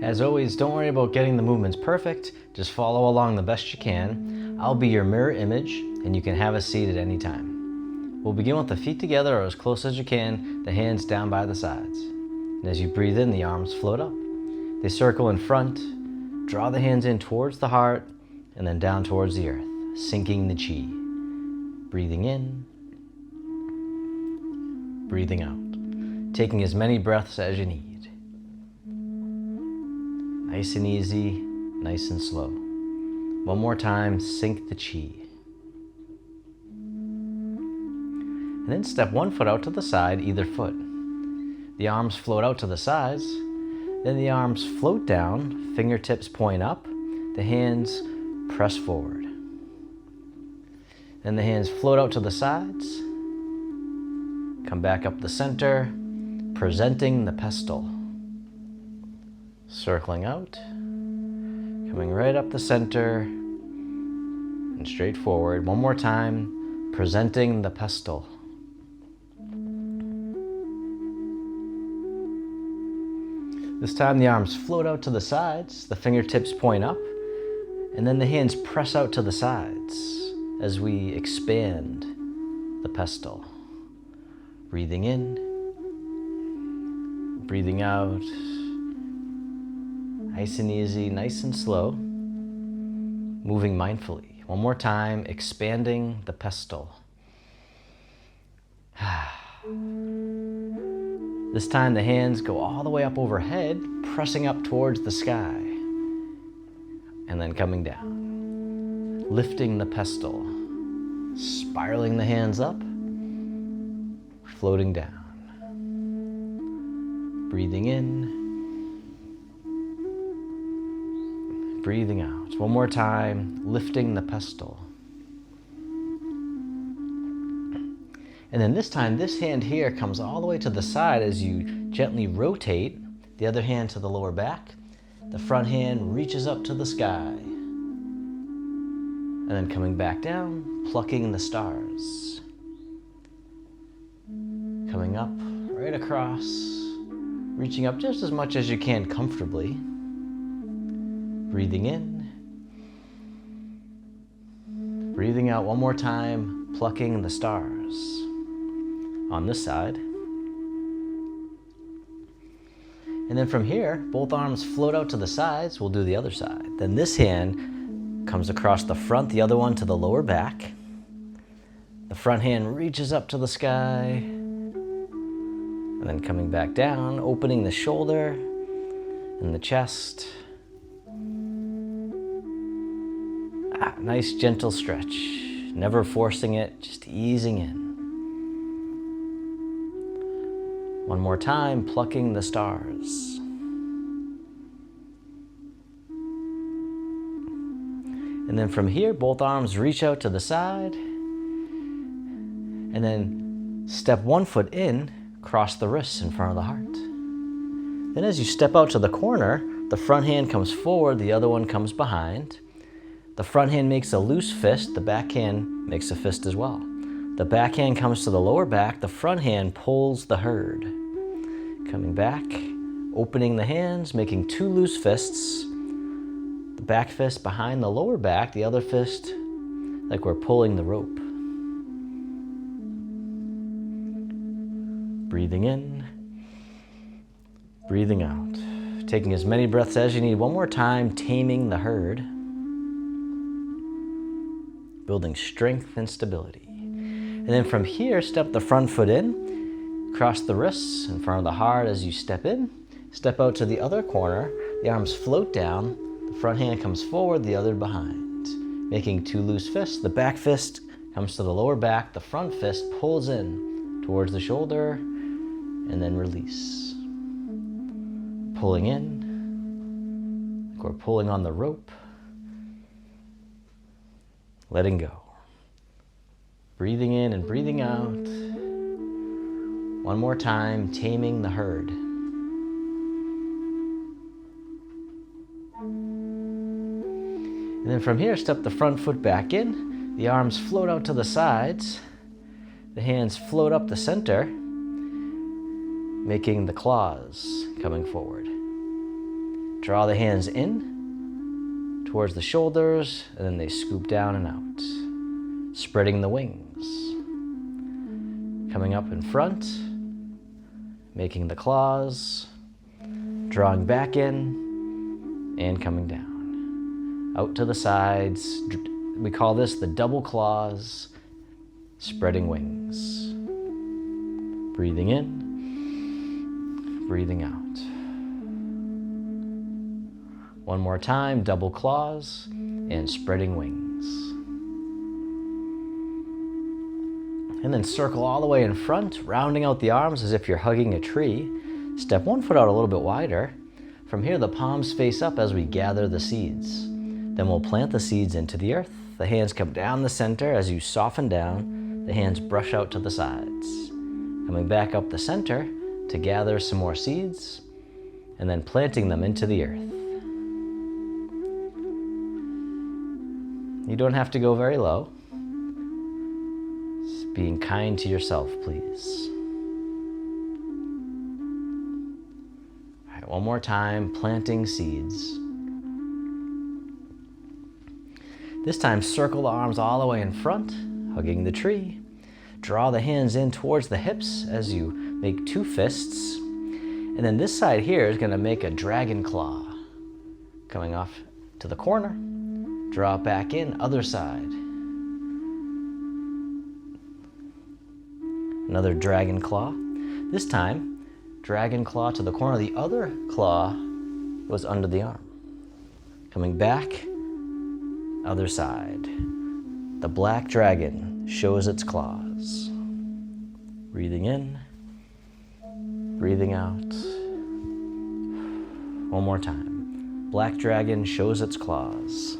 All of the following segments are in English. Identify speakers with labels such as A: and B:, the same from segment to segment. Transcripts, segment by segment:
A: As always, don't worry about getting the movements perfect, just follow along the best you can. I'll be your mirror image, and you can have a seat at any time. We'll begin with the feet together or as close as you can, the hands down by the sides. And as you breathe in, the arms float up. They circle in front, draw the hands in towards the heart, and then down towards the earth, sinking the chi. Breathing in, breathing out, taking as many breaths as you need. Nice and easy, nice and slow. One more time, sink the chi. And then step one foot out to the side, either foot. The arms float out to the sides. Then the arms float down, fingertips point up, the hands press forward. Then the hands float out to the sides, come back up the center, presenting the pestle. Circling out, coming right up the center, and straight forward. One more time, presenting the pestle. This time the arms float out to the sides, the fingertips point up, and then the hands press out to the sides as we expand the pestle. Breathing in, breathing out, nice and easy, nice and slow, moving mindfully. One more time, expanding the pestle. This time the hands go all the way up overhead, pressing up towards the sky, and then coming down, lifting the pestle, spiraling the hands up, floating down. Breathing in, breathing out. One more time, lifting the pestle. And then this time, this hand here comes all the way to the side as you gently rotate the other hand to the lower back. The front hand reaches up to the sky. And then coming back down, plucking the stars. Coming up, right across, reaching up just as much as you can comfortably. Breathing in, breathing out one more time, plucking the stars. On this side. And then from here, both arms float out to the sides. We'll do the other side. Then this hand comes across the front, the other one to the lower back. The front hand reaches up to the sky. And then coming back down, opening the shoulder and the chest. Nice gentle stretch. Never forcing it, just easing in. One more time, plucking the stars. And then from here, both arms reach out to the side. And then step one foot in, cross the wrists in front of the heart. Then as you step out to the corner, the front hand comes forward, the other one comes behind. The front hand makes a loose fist, the back hand makes a fist as well. The back hand comes to the lower back, the front hand pulls the herd. Coming back, opening the hands, making two loose fists. The back fist behind the lower back, the other fist like we're pulling the rope. Breathing in, breathing out. Taking as many breaths as you need. One more time, taming the herd. Building strength and stability. And then from here, step the front foot in. Cross the wrists in front of the heart as you step in. Step out to the other corner. The arms float down. The front hand comes forward, the other behind. Making two loose fists. The back fist comes to the lower back. The front fist pulls in towards the shoulder and then release. Pulling in, like we're pulling on the rope. Letting go. Breathing in and breathing out. One more time, taming the herd. And then from here, step the front foot back in. The arms float out to the sides. The hands float up the center, making the claws coming forward. Draw the hands in towards the shoulders, and then they scoop down and out. Spreading the wings. Coming up in front, making the claws, drawing back in, and coming down. Out to the sides. We call this the double claws, spreading wings. Breathing in, breathing out. One more time, double claws and spreading wings. And then circle all the way in front, rounding out the arms as if you're hugging a tree. Step one foot out a little bit wider. From here, the palms face up as we gather the seeds. Then we'll plant the seeds into the earth. The hands come down the center. As you soften down, the hands brush out to the sides. Coming back up the center to gather some more seeds, and then planting them into the earth. You don't have to go very low. Just being kind to yourself, please. All right, one more time, planting seeds. This time, circle the arms all the way in front, hugging the tree. Draw the hands in towards the hips as you make two fists. And then this side here is going to make a dragon claw. Coming off to the corner. Draw it back in, other side. Another dragon claw. This time, dragon claw to the corner. The other claw was under the arm. Coming back, other side. The black dragon shows its claws. Breathing in, breathing out. One more time. Black dragon shows its claws.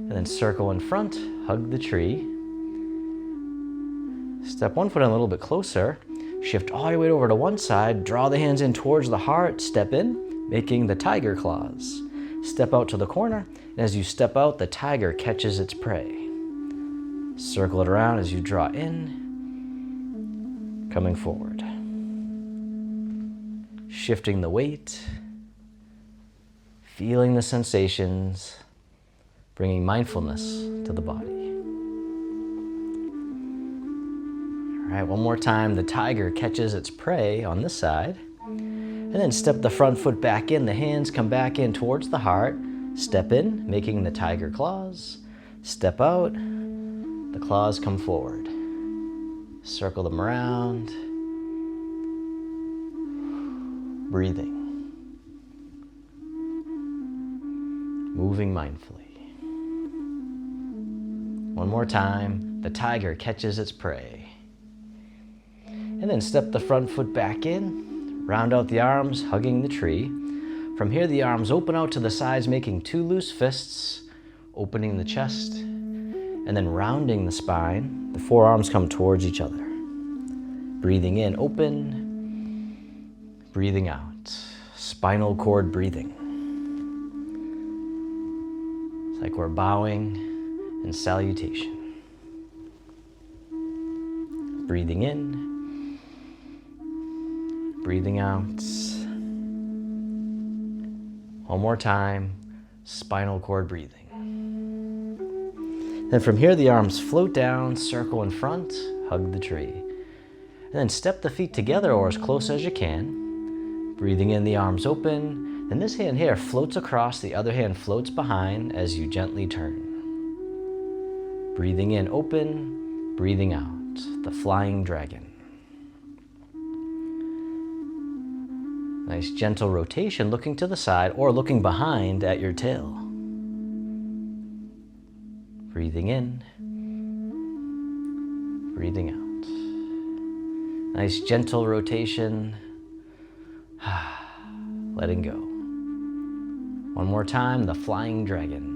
A: And then circle in front, hug the tree. Step one foot in a little bit closer. Shift all your weight over to one side. Draw the hands in towards the heart. Step in, making the tiger claws. Step out to the corner. And as you step out, the tiger catches its prey. Circle it around as you draw in, coming forward. Shifting the weight, feeling the sensations, bringing mindfulness to the body. All right, one more time. The tiger catches its prey on this side. And then step the front foot back in. The hands come back in towards the heart. Step in, making the tiger claws. Step out. The claws come forward. Circle them around. Breathing. Moving mindfully. One more time. The tiger catches its prey. And then step the front foot back in. Round out the arms, hugging the tree. From here, the arms open out to the sides, making two loose fists, opening the chest, and then rounding the spine. The forearms come towards each other. Breathing in, open. Breathing out. Spinal cord breathing. It's like we're bowing in salutation. Breathing in. Breathing out. One more time, spinal cord breathing. Then from here, the arms float down, circle in front, hug the tree. And then step the feet together or as close as you can. Breathing in, the arms open. Then this hand here floats across, the other hand floats behind as you gently turn. Breathing in, open. Breathing out, the flying dragon. Nice gentle rotation, looking to the side or looking behind at your tail. Breathing in, breathing out. Nice gentle rotation, letting go. One more time, the flying dragon.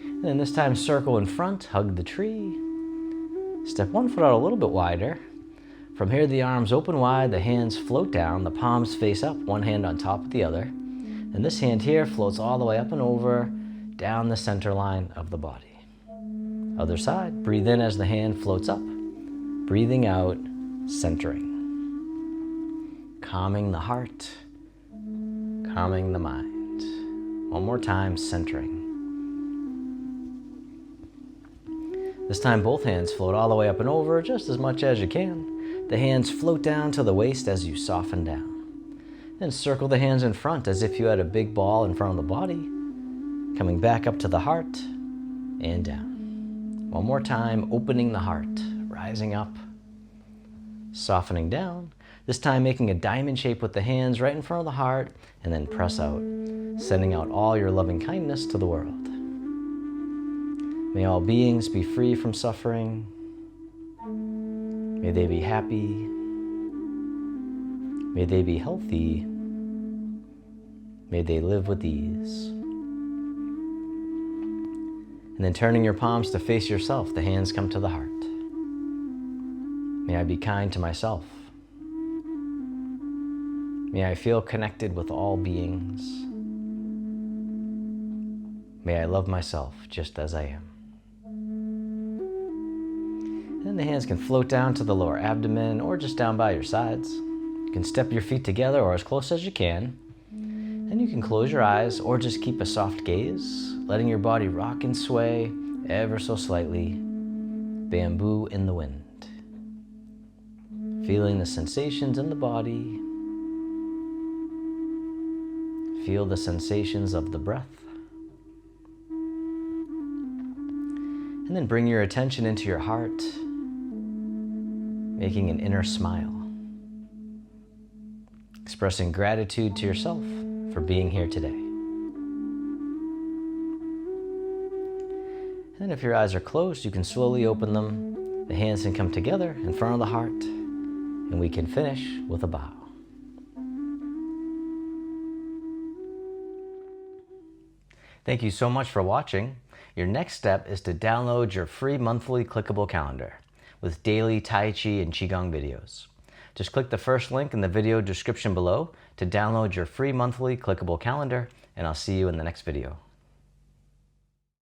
A: And then this time, circle in front, hug the tree. Step one foot out a little bit wider. From here, the arms open wide, the hands float down, the palms face up, one hand on top of the other. And this hand here floats all the way up and over, down the center line of the body. Other side, breathe in as the hand floats up. Breathing out, centering. calming the heart, calming the mind. One more time, centering. This time both hands float all the way up and over just as much as you can. The hands float down to the waist as you soften down. Then circle the hands in front as if you had a big ball in front of the body, coming back up to the heart and down. One more time, opening the heart, rising up, softening down. This time making a diamond shape with the hands right in front of the heart, and then press out, sending out all your loving kindness to the world. May all beings be free from suffering. May they be happy. May they be healthy. May they live with ease. And then turning your palms to face yourself, the hands come to the heart. May I be kind to myself. May I feel connected with all beings. May I love myself just as I am. And then the hands can float down to the lower abdomen or just down by your sides. You can step your feet together or as close as you can. And you can close your eyes or just keep a soft gaze, letting your body rock and sway ever so slightly. Bamboo in the wind. Feeling the sensations in the body. Feel the sensations of the breath. And then bring your attention into your heart, making an inner smile. Expressing gratitude to yourself for being here today. And if your eyes are closed, you can slowly open them. The hands can come together in front of the heart, and we can finish with a bow. Thank you so much for watching. Your next step is to download your free monthly clickable calendar with daily Tai Chi and Qigong videos. Just click the first link in the video description below to download your free monthly clickable calendar, and I'll see you in the next video.